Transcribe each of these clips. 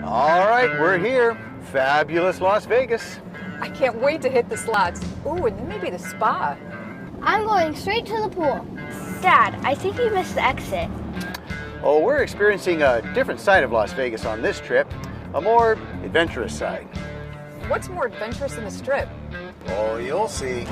All right, we're here. Fabulous Las Vegas. I can't wait to hit the slots. Ooh, and then maybe the spa. I'm going straight to the pool. Dad, I think you missed the exit. Oh, we're experiencing a different side of Las Vegas on this trip, a more adventurous side. What's more adventurous than the Strip? Oh, you'll see.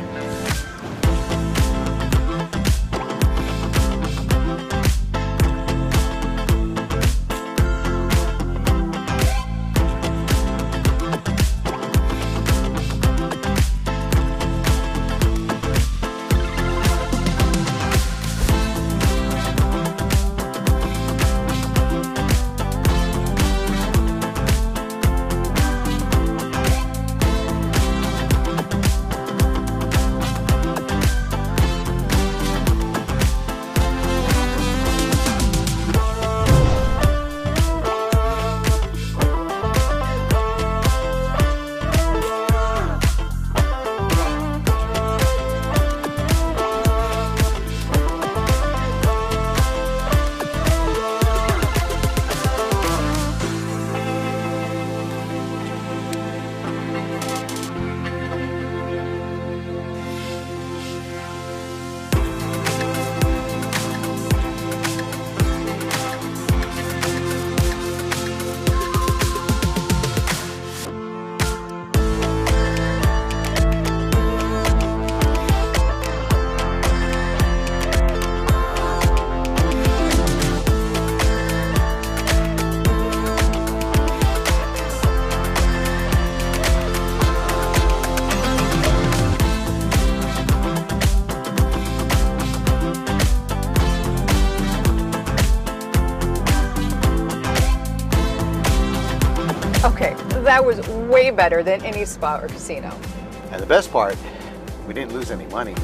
Okay, that was way better than any spa or casino. And the best part, we didn't lose any money.